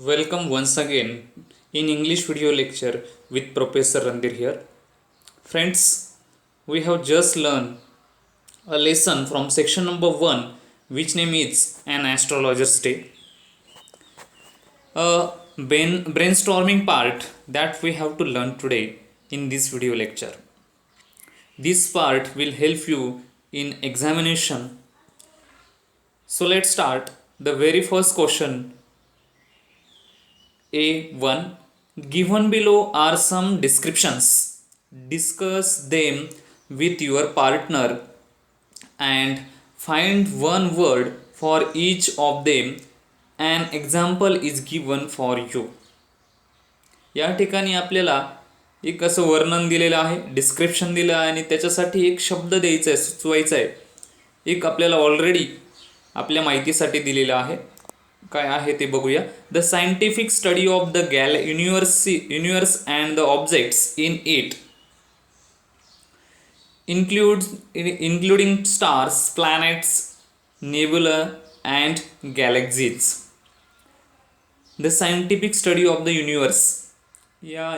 Welcome once again in English video lecture with Professor Randir here. Friends, we have just learned a lesson from section number 1 which name is An Astrologer's Day. A brainstorming part that we have to learn today in this video lecture. This part will help you in examination. So let's start. The very first question A1. Given below are some descriptions. Discuss them with your partner and find one word for each of them. An example is given for you. या ठिकाणी आपल्याला एक असं वर्णन दिलेलं आहे, description दिलं आहे आणि त्याच्यासाठी एक शब्द द्यायचा आहे, सुचवायचा आहे. एक आपल्याला ऑलरेडी आपल्या माहितीसाठी दिलेलं आहे. काय आहे ते बघूया. The scientific study of the universe and the objects in it including stars, planets, nebula and galaxies. The scientific study of the universe, या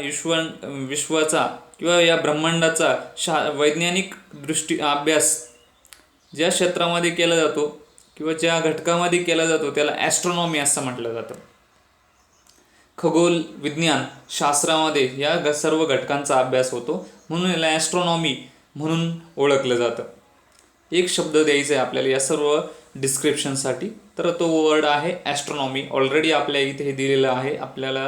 विश्वाचा किंवा या ब्रह्मांडाचा वैज्ञानिक अभ्यास ज्या क्षेत्रामध्ये केला जातो किंवा ज्या घटकामध्ये केला जातो त्याला ॲस्ट्रॉनॉमी असं म्हटलं जातं. खगोल विज्ञान शास्त्रामध्ये या सर्व घटकांचा अभ्यास होतो, म्हणून याला ॲस्ट्रॉनॉमी म्हणून ओळखलं जातं. एक शब्द द्यायचा आहे आपल्याला या सर्व डिस्क्रिप्शनसाठी, तर तो वर्ड आहे ॲस्ट्रॉनॉमी. ऑलरेडी आपल्या इथे हे दिलेलं आहे. आपल्याला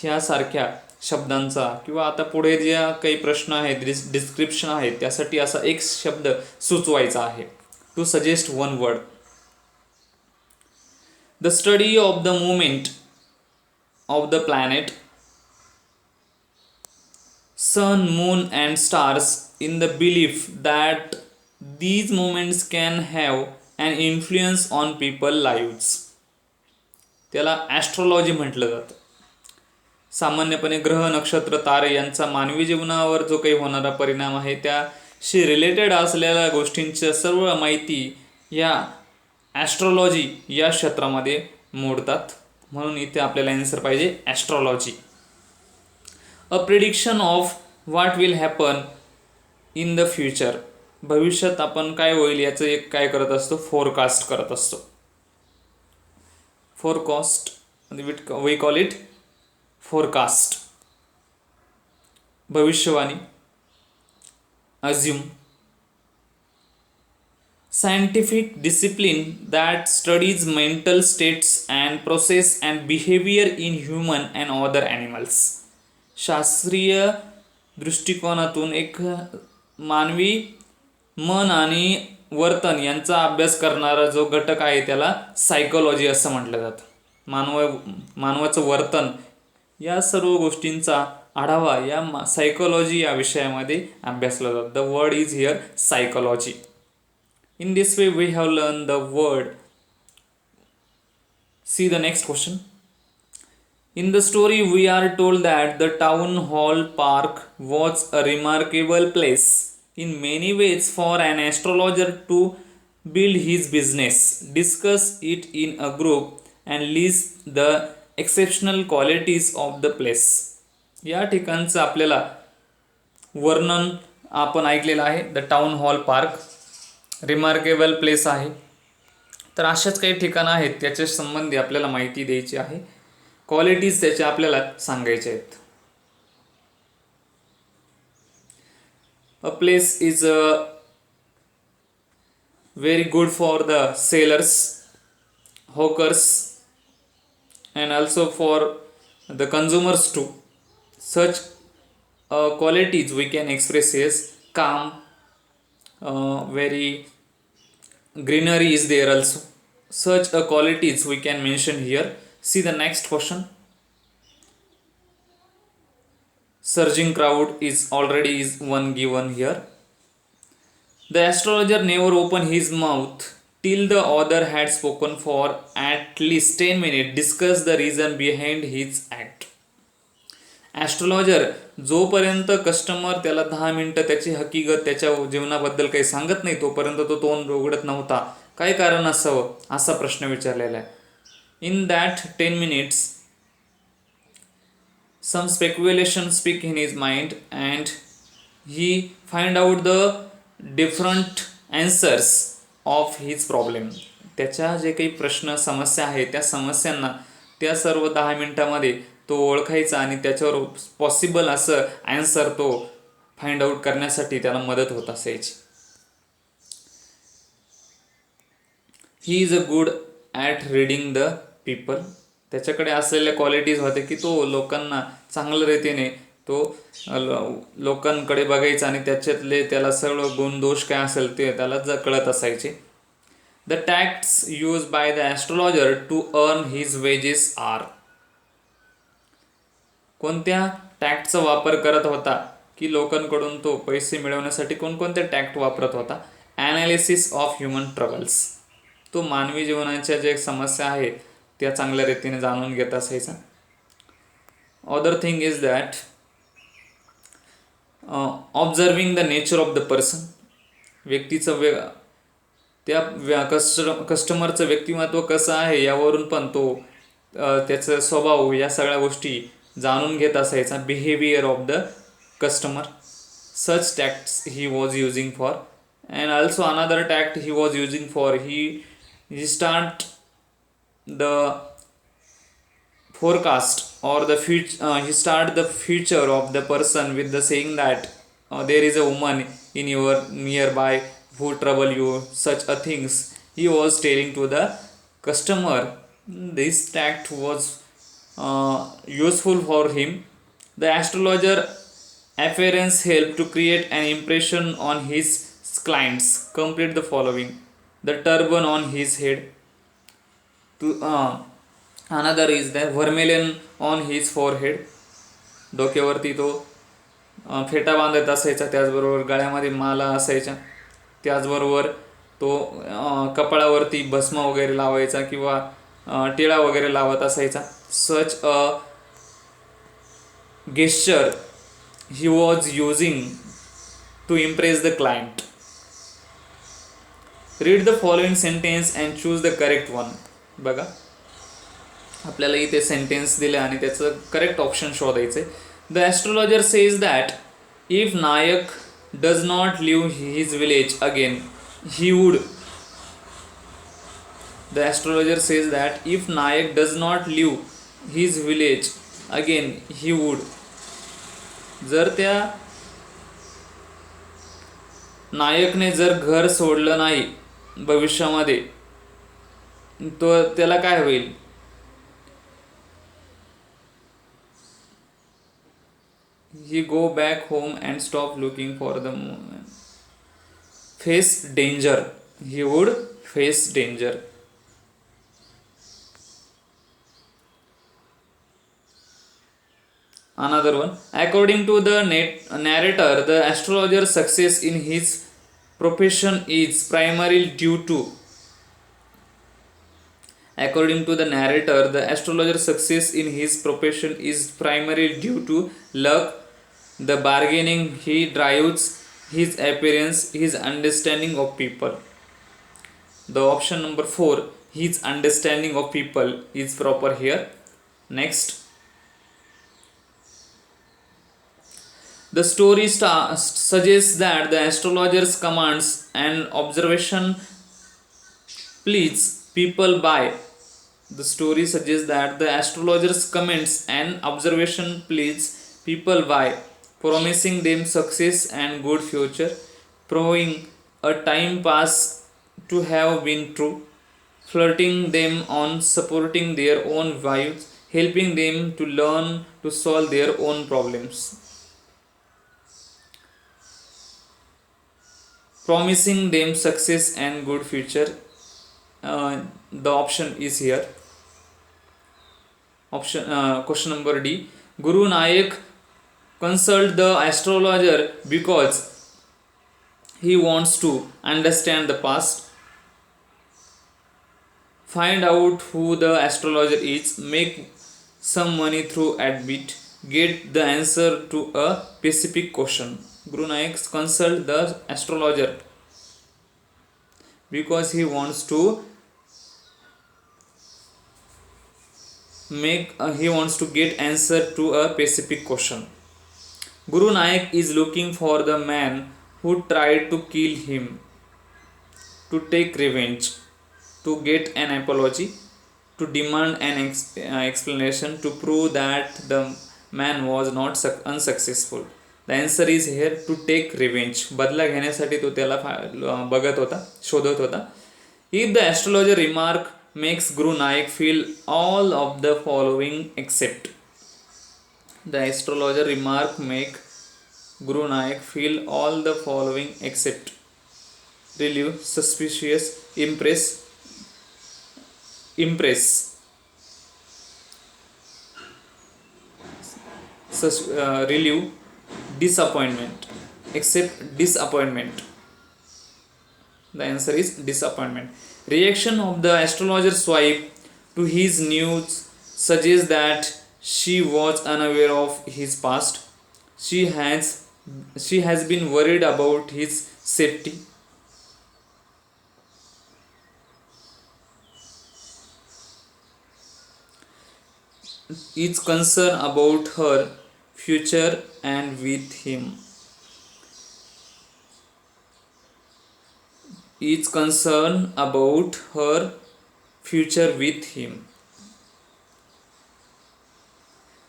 ह्यासारख्या शब्दांचा किंवा आता पुढे ज्या काही प्रश्न आहेत, डिस्क्रिप्शन आहेत, त्यासाठी असा एक शब्द सुचवायचा आहे. To suggest one word. The study of the movement of the planet, sun, moon and stars in the belief that these movements can have an influence on people's lives. त्याला ॲस्ट्रोलॉजी म्हटलं जातं. सामान्यपणे ग्रह, नक्षत्र, तारे यांचा मानवी जीवनावर जो काही होणारा परिणाम आहे त्याशी रिलेटेड असलेल्या गोष्टींच्या सर्व माहिती या ॲस्ट्रोलॉजी या क्षेत्रामध्ये मोडतात, म्हणून इथे आपल्याला आन्सर पाहिजे astrology. A prediction of what will happen in the future. भविष्यात आपण काय होईल याचं एक काय करत असतो, फोरकास्ट करत असतो. Forecast we call it forecast. भविष्यवाणी. अज्युम. Scientific discipline that studies mental states and process and behaviour in human and other animals. शास्त्रीय दृष्टिकोनातून एक मानवी मन आणि वर्तन यांचा अभ्यास करणारा जो घटक आहे त्याला सायकोलॉजी असं म्हटलं जातं. मानवाचं वर्तन या सर्व गोष्टींचा आढावा या सायकोलॉजी या विषयामध्ये अभ्यासला जातो. The word is here psychology. In this way we have learn the word. See the next question. In the story, we are told that the town hall park was a remarkable place in many ways for an astrologer to build his business. Discuss it in a group and list the exceptional qualities of the place. या ठिकाणचं आपल्याला वर्णन आपण ऐकलेलं आहे. The town hall park remarkable place आहे. तर अशाच काही ठिकाणं आहेत त्याच्या संबंधी आपल्याला माहिती द्यायची आहे. क्वालिटीज त्याच्या आपल्याला सांगायचे आहेत. A place is very good for the sellers, hawkers and also for the consumers too. Such qualities we can express is calm, very greenery is there also. Such a qualities we can mention here. See the next question. Surging crowd is already is one given here. The astrologer never opened his mouth till the author had spoken for at least 10 minutes. Discuss the reason behind his act. Astrologer जोपर्यंत customer त्याला 10 मिनटं त्याची हकीकत त्याच्या जीवनाबद्दल काही सांगत नाही तोपर्यंत तो तोंड उघडत नव्हता. काय कारण असावं असा प्रश्न विचारलेला आहे. In that 10 minutes, some speculation speak in his mind and he find out the different answers of his problem. त्याच्या जे काही प्रश्न समस्या आहे त्या समस्यांना त्या सर्व 10 मिनिटामध्ये तो ओळखायचा आणि त्याच्यावर पॉसिबल असं आन्सर तो फाइंड आउट करण्यासाठी त्याला मदत होत असायची. He is a good at reading the people. त्याच्याकडे असलेल्या क्वालिटीज होत्या की तो लोकांना चांगल्या रीतीने तो लोकांकडे बघायचा आणि त्याच्यातले त्याला सगळं गुण दोष काय असेल ते त्याला कळत असायचे. The tacts use by the astrologer to earn his wages are. कोणत्या टॅक्टचा वापर करत होता की लोकांकडून तो पैसे मिळवण्यासाठी कोणकोणते टॅक्ट वापरत होता. Analysis of human troubles. तो मानवी जीवनाच्या जे समस्या आहे त्या चांगल्या रीतीने जाणून घेत असायचा. Other thing is that observing the nature of the person. व्यक्तीचं त्या कस्टमरचं व्यक्तिमत्व कसं आहे यावरून पण तो त्याचा स्वभाव या सगळ्या गोष्टी जाणून घेत असायचा. Behaviour of the customer. Such tacts he was using for. And also another tact he was using for he start the forecast or the future. He start the future of the person with the saying that there is a woman in your nearby who trouble you, such a things he was telling to the customer. This tact was useful for him. The astrologer appearance helped to create an impression on his clients. Complete the following. The turban on his head. Another is the vermilion on his forehead. डोक्यावरती तो फेटा बांधत असायचा. त्याचबरोबर गळ्यामध्ये माला असायच्या. त्याचबरोबर तो कपाळावरती भस्म वगैरे लावायचा किंवा टिळा वगैरे लावत असायचा. सच अ gesture he was using to impress the client. Read the following sentence and choose the correct one. बघा आपल्याला इथे सेंटेन्स दिले आणि त्याचं करेक्ट ऑप्शन शोधायचं आहे. The astrologer says that if Nayak does not leave his village again he would. The astrologer says that if Nayak does not leave his village again he would. जर त्या नायकने जर घर सोडलं नाही भविष्यामध्ये तो त्याला काय होईल. He go back home and stop looking for the moment. Face danger. He would face danger. Another one. According to the narrator, the astrologer's success in his profession is primarily due to. According to the narrator, the astrologer's success in his profession is primarily due to luck, the bargaining he drives, his appearance, his understanding of people. The option number 4, his understanding of people, is proper here. Next. The story suggests that the astrologer's commands and observation please people by. The story suggests that the astrologer's comments and observation please people by, promising them success and good future, proving a time pass to have been true, flirting them on supporting their own vibes, helping them to learn to solve their own problems. Promising them success and good future. The option is here. Question number D. Guru Nayak consult the astrologer because he wants to understand the past, find out who the astrologer is, make some money through adbit, get the answer to a specific question. Guru Nayak consult the astrologer because he wants to he wants to get answer to a specific question. Guru Nanak is looking for the man who tried to kill him, to take revenge, to get an apology, to demand an explanation, to prove that the man was not unsuccessful. The answer is here to take revenge. बदला घेण्यासाठी तो त्याला बघत होता, शोधत होता. If the astrologer remark makes Guru Nanak feel all of the following except. The astrologer remark make Guru Nanak feel all the following except relieve, suspicious, impress, relieve, disappointment, except disappointment. The answer is disappointment. Reaction of the astrologer's wife to his news suggests that she was unaware of his past. She has been worried about his safety. Is concerned about her future and with him. Is concerned about her future with him.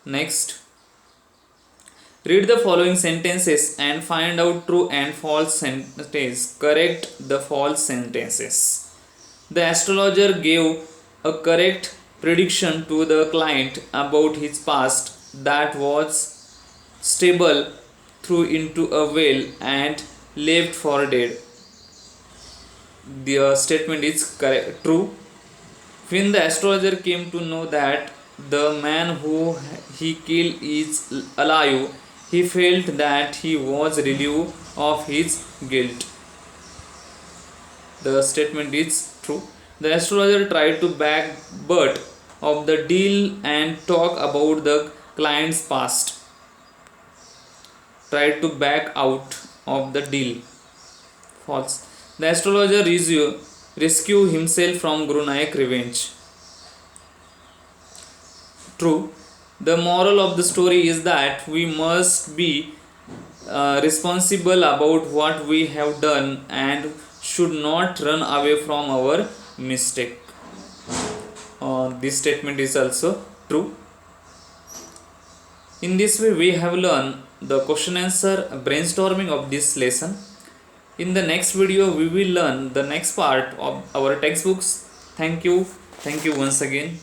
Next, read the following sentences and find out true and false sentence. Correct the false sentences. The astrologer gave a correct prediction to the client about his past that was stable through into a well and left for dead. The statement is true. When the astrologer came to know that the man who he killed is alive, he felt that he was relieved of his guilt. The statement is true. The astrologer tried to back but of the deal and talk about the client's past. Tried to back out of the deal. False. The astrologer rescue himself from Guru Nanak revenge. True. The moral of the story is that we must be responsible about what we have done and should not run away from our mistake. This statement is also true. In this way, we have learned the question answer brainstorming of this lesson. In the next video, we will learn the next part of our textbooks. Thank you once again.